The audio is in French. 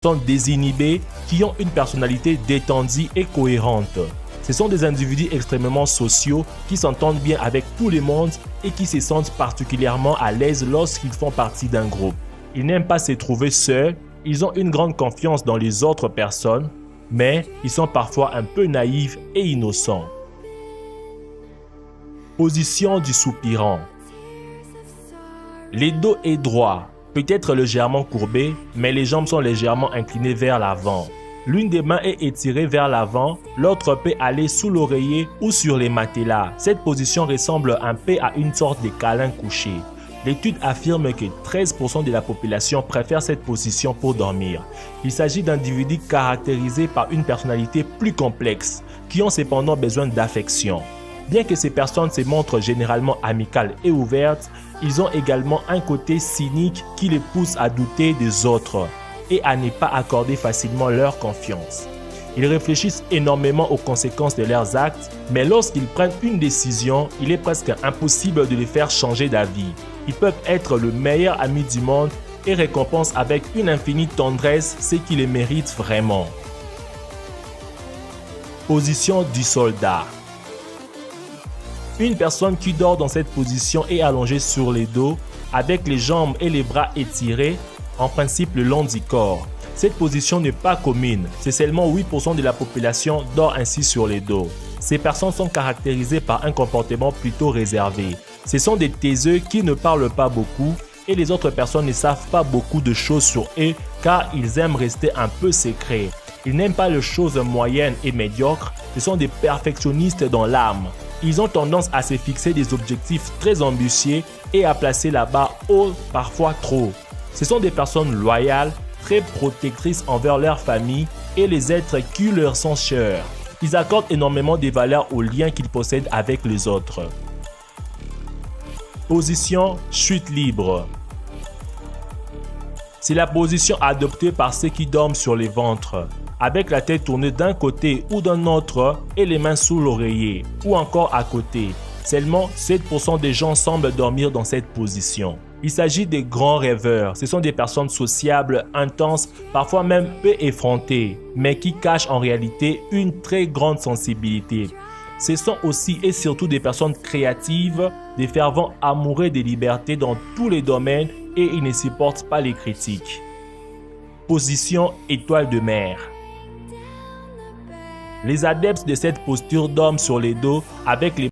sont désinhibés, qui ont une personnalité détendue et cohérente. Ce sont des individus extrêmement sociaux qui s'entendent bien avec tout le monde et qui se sentent particulièrement à l'aise lorsqu'ils font partie d'un groupe. Ils n'aiment pas se trouver seuls, ils ont une grande confiance dans les autres personnes, mais ils sont parfois un peu naïfs et innocents. Position du soupirant. Le dos est droit, peut-être légèrement courbé, mais les jambes sont légèrement inclinées vers l'avant. L'une des mains est étirée vers l'avant, l'autre peut aller sous l'oreiller ou sur les matelas. Cette position ressemble un peu à une sorte de câlin couché. L'étude affirme que 13% de la population préfère cette position pour dormir. Il s'agit d'individus caractérisés par une personnalité plus complexe, qui ont cependant besoin d'affection. Bien que ces personnes se montrent généralement amicales et ouvertes, ils ont également un côté cynique qui les pousse à douter des autres et à ne pas accorder facilement leur confiance. Ils réfléchissent énormément aux conséquences de leurs actes, mais lorsqu'ils prennent une décision, il est presque impossible de les faire changer d'avis. Ils peuvent être le meilleur ami du monde et récompensent avec une infinie tendresse ce qui les mérite vraiment. Position du soldat. Une personne qui dort dans cette position est allongée sur le dos, avec les jambes et les bras étirés, en principe le long du corps. Cette position n'est pas commune, c'est seulement 8% de la population dort ainsi sur le dos. Ces personnes sont caractérisées par un comportement plutôt réservé. Ce sont des taiseux qui ne parlent pas beaucoup et les autres personnes ne savent pas beaucoup de choses sur eux car ils aiment rester un peu secrets. Ils n'aiment pas les choses moyennes et médiocres, ce sont des perfectionnistes dans l'âme. Ils ont tendance à se fixer des objectifs très ambitieux et à placer la barre haut, parfois trop. Ce sont des personnes loyales, très protectrices envers leur famille et les êtres qui leur sont chers. Ils accordent énormément de valeur aux liens qu'ils possèdent avec les autres. Position chute libre. C'est la position adoptée par ceux qui dorment sur le ventre, avec la tête tournée d'un côté ou d'un autre et les mains sous l'oreiller, ou encore à côté. Seulement 7% des gens semblent dormir dans cette position. Il s'agit des grands rêveurs. Ce sont des personnes sociables, intenses, parfois même peu effrontées, mais qui cachent en réalité une très grande sensibilité. Ce sont aussi et surtout des personnes créatives, des fervents amoureux des libertés dans tous les domaines et ils ne supportent pas les critiques. Position étoile de mer. Les adeptes de cette posture dorment sur les dos avec les